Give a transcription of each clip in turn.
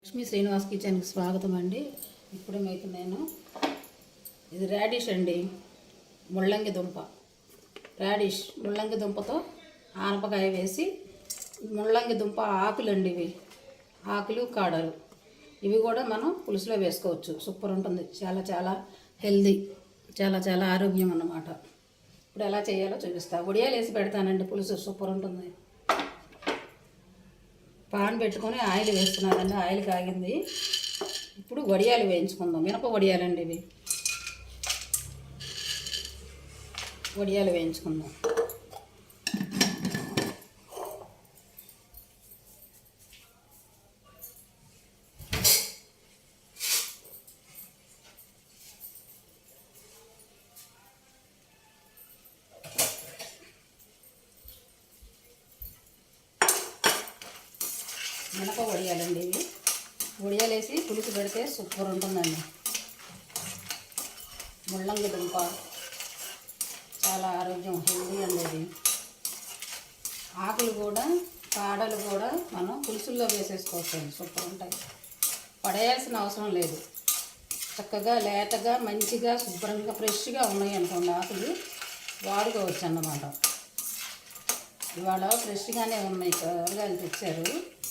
లక్ష్మీ శ్రీనివాస్ కిచెన్కి స్వాగతం అండి. ఇప్పుడు మీకు నేను ఇది రాడిష్ అండి, ముల్లంగి దుంప రాడిష్ ముల్లంగి దుంపతో ఆనపకాయ వేసి ముల్లంగి దుంప ఆకులు అండి, ఇవి ఆకులు కాడలు ఇవి కూడా మనం పులుసులో వేసుకోవచ్చు. సూపర్ ఉంటుంది, చాలా చాలా హెల్దీ, చాలా చాలా ఆరోగ్యం అన్నమాట. ఇప్పుడు ఎలా చేయాలో చూపిస్తా. వడియాలు వేసి పెడతానండి, పులుసు సూపర్ ఉంటుంది. పాన్ పెట్టుకొని ఆయిల్ వేస్తున్నానండి, ఆయిల్ కాగింది. ఇప్పుడు వడియాలు వేయించుకుందాం. మినప వడియాలండి ఇవి, వడియాలు వేయించుకుందాం. మినప వడియాలండి ఇవి. వడియాలు వేసి పులుసు పెడితే సూపర్ ఉంటుందండి. ముల్లంగి దుంప చాలా ఆరోగ్యం, హెల్దీ అండి ఇది. ఆకులు కూడా కాడలు కూడా మనం పులుసుల్లో వేసేసుకోవచ్చండి, సూపర్ ఉంటాయి. పడేయాల్సిన అవసరం లేదు. చక్కగా లేతగా మంచిగా శుభ్రంగా ఫ్రెష్గా ఉన్నాయి అనుకోండి, ఆకులు వాడుకోవచ్చు అన్నమాట. ఇవాళ ఫ్రెష్గానే ఉన్నాయి, కూరగాయలు తెచ్చారు,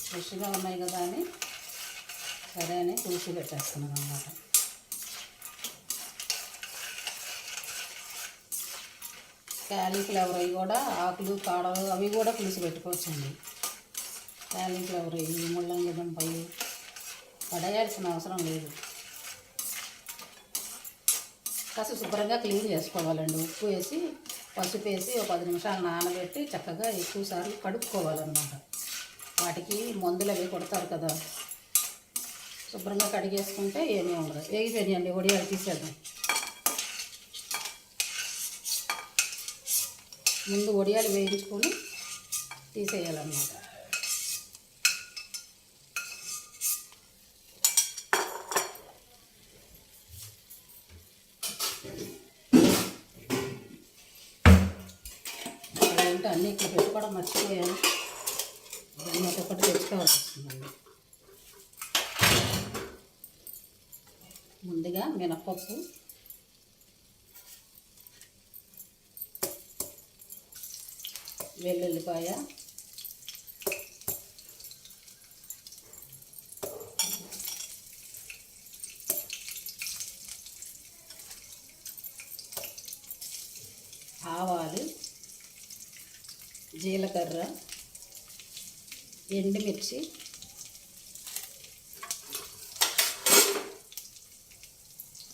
ఫ్రెష్గా ఉన్నాయి కదా అని సరే అని పులుసు పెట్టేస్తున్నాను అన్నమాట. క్యాలీఫ్లవర్ అవి కూడా ఆకులు కాడలు అవి కూడా పులుసు పెట్టుకోవచ్చండి. క్యాలీఫ్లవర్ ఇవి ముల్లంగి దుంపలు పడేయాల్సిన అవసరం లేదు. కాస్త శుభ్రంగా క్లీన్ చేసుకోవాలండి. ఉప్పు వేసి పసుపు వేసి ఒక 10 నిమిషాలు నానబెట్టి చక్కగా ఎక్కువసార్లు కడుక్కోవాలన్నమాట. వాటికి మందులు అవి కొడతారు కదా, శుభ్రంగా కడిగేసుకుంటే ఏమీ ఉండదు. వేగిపోయాయండి, వడియాలు తీసేద్దాం. ముందు వడియాలు వేయించుకొని తీసేయాలన్నమాట. అదేంటో అన్నీ ఇట్లా పెట్టుకోవడం మర్చిపోయాను, దాన్ని ఒకటి తెచ్చుకోవాల్సి వస్తుందండి. ముందుగా మినపప్పు, వెల్లుల్లిపాయ, ఆవాలు, జీలకర్ర, ఎండుమిర్చి,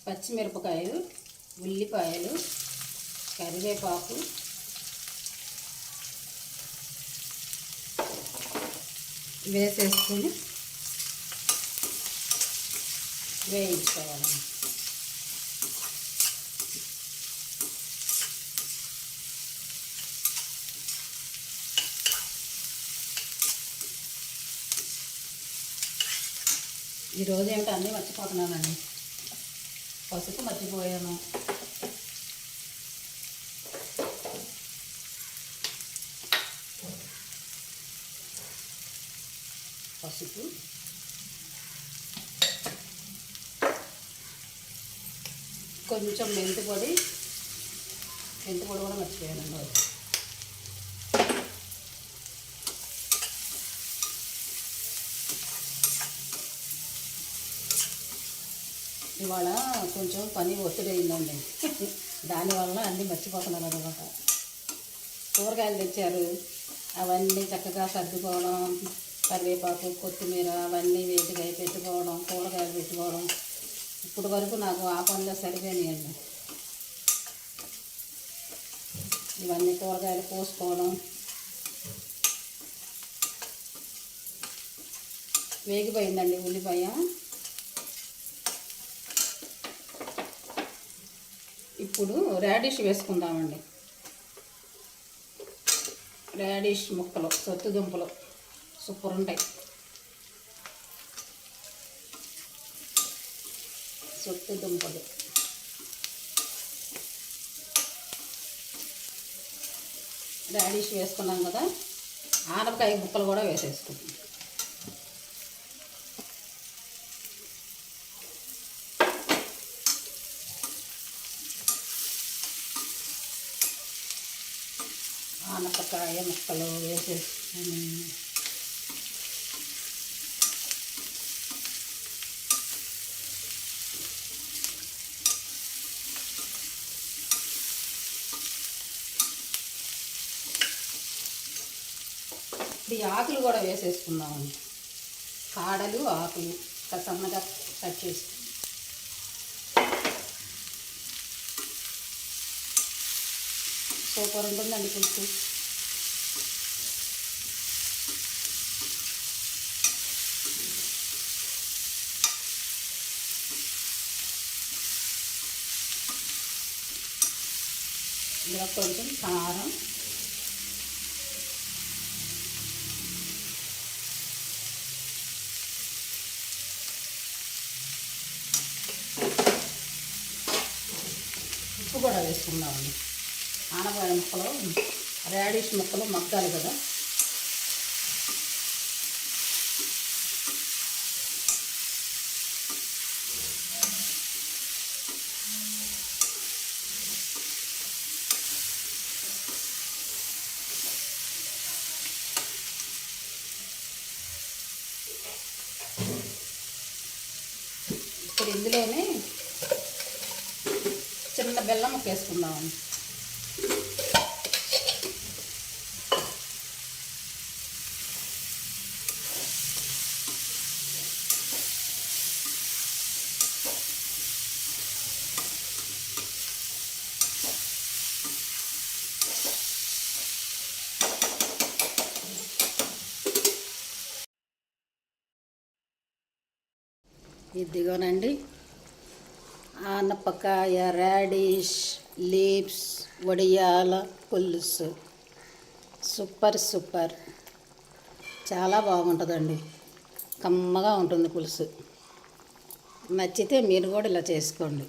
పచ్చిమిరపకాయలు, ఉల్లిపాయలు, కరివేపాకు, వేసేసుకొని వేయించుకోవాలి. ఈరోజు ఏమిటో అన్నీ మర్చిపోతున్నానండి. పసుపు మర్చిపోయాను, పసుపు, కొంచెం మెంతి పొడి కూడా మర్చిపోయానండి. ఇవాళ కొంచెం పని ఒత్తిడి అయిందండి, దానివల్ల అన్నీ మర్చిపోతున్నాను అనమాట. కూరగాయలు తెచ్చారు, అవన్నీ చక్కగా సర్దుకోవడం, కరివేపాకు, కొత్తిమీర అవన్నీ వేటిగా పెట్టుకోవడం, కూరగాయలు పెట్టుకోవడం, ఇప్పటి వరకు నాకు ఆ పనిలో సరిపోయినాయండి. ఇవన్నీ కూరగాయలు కోసుకోవడం, వేగిపోయిందండి ఉల్లిపాయ. ఇప్పుడు రాడిష్ వేసుకుందామండి. రాడిష్ ముక్కలు, సొత్తు దుంపలు సూపర్ ఉంటాయి. సొత్తు దుంపలు రాడిష్ వేసుకున్నాం కదా, ఆనపకాయ ముక్కలు కూడా వేసేసుకుంటాం. ఆనపకాయ ముక్కలు వేసేసుకొని ఈ ఆకులు కూడా వేసేసుకుందామండి. కాడలు ఆకులు సన్నగా కట్ చేసి సూపర్ ఉంటుందండి పులుసు. ఇలా కొంచెం కారం, ఉప్పు కూడా వేసుకుందామండి. ఆనపకాయ ముక్కలు రాడిష్ ముక్కలు మగ్గాలి కదా. ఇప్పుడు ఇందులోనే చిన్న బెల్లం ముక్క వేసుకుందామండి. ఇదిగోనండి ఆనపకాయ రాడిష్ లీవ్స్ వడియాల పులుసు. సూపర్ సూపర్, చాలా బాగుంటుందండి. కమ్మగా ఉంటుంది పులుసు. నచ్చితే మీరు కూడా ఇలా చేసుకోండి.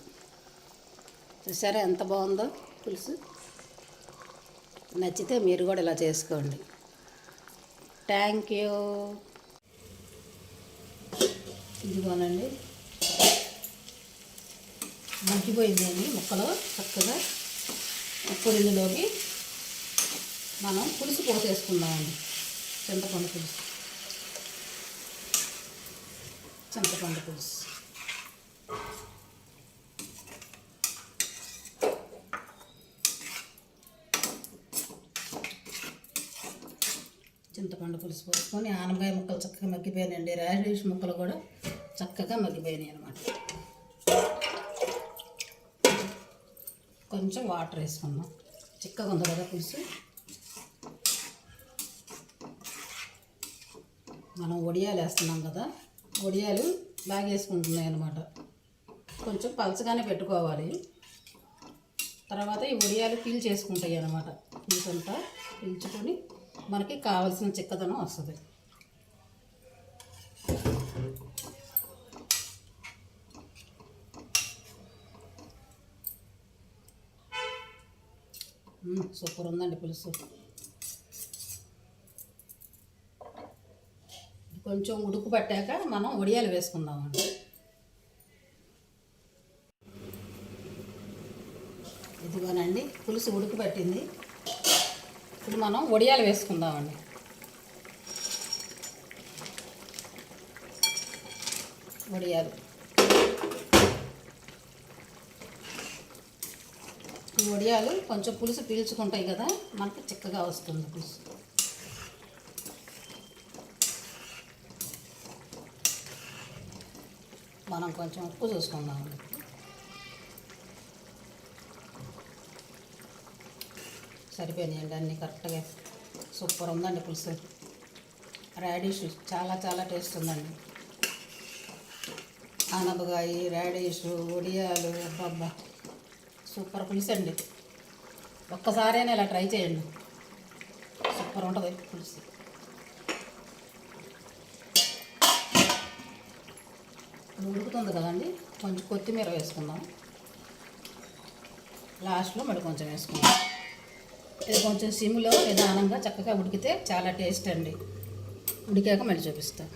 చూసారా ఎంత బాగుందో పులుసు. నచ్చితే మీరు కూడా ఇలా చేసుకోండి. Thank you. ఇదిగోనండి మగ్గిపోయిందండి ముక్కలు చక్కగా. ఇప్పుడు ఇందులోకి మనం పులుసు పోసేసుకుందామండి. చింతపండు పులుసు. చింతపండు పులుసు చింతపండు పులుసు పోసుకొని ఆనపకాయ ముక్కలు చక్కగా మగ్గిపోయానండి. రాడిష్ ముక్కలు కూడా చక్కగా మగ్గిపోయినాయి అన్నమాట. కొంచెం వాటర్ వేసుకుందాం. చిక్కగా ఉంది కదా పులుసు. మనం వడియాలు వేస్తున్నాం కదా, వడియాలు బాగా వేసుకుంటున్నాయి అన్నమాట. కొంచెం పలచగానే పెట్టుకోవాలి. తర్వాత ఈ వడియాలు పీల్చేసుకుంటాయి అన్నమాట. పులుసు అంతా పీల్చుకొని మనకి కావలసిన చిక్కదనం వస్తుంది. సూపర్ ఉందండి పులుసు. కొంచెం ఉడుకు పట్టాక మనం వడియాలు వేసుకుందామండి. ఇదిగోనండి పులుసు ఉడుకు పట్టింది. ఇప్పుడు మనం వడియాలు వేసుకుందామండి. వడియాలు ఈ వడియాలు కొంచెం పులుసు పీల్చుకుంటాయి కదా, మనకు చిక్కగా వస్తుంది పులుసు. మనం కొంచెం ఉప్పు చూసుకుందామండి. సరిపోయినాయండి అన్నీ కరెక్ట్గా. సూపర్ ఉందండి పులుసు. రాడిష్ చాలా చాలా టేస్ట్ ఉందండి. ఆనపకాయ రాడిష్ వడియాలు అబ్బబ్బా సూపర్ పులుసు అండి. ఒక్కసారైనా ఇలా ట్రై చేయండి. సూపర్ ఉంటుంది పులుసు. ఉడుకుతుంది కదండి, కొంచెం కొత్తిమీర వేసుకుందాం. లాస్ట్లో మళ్ళీ కొంచెం వేసుకుందాం. ఇది కొంచెం సిమ్లో నిదానంగా చక్కగా ఉడికితే చాలా టేస్ట్ అండి. ఉడికాక మళ్ళీ చూపిస్తాను.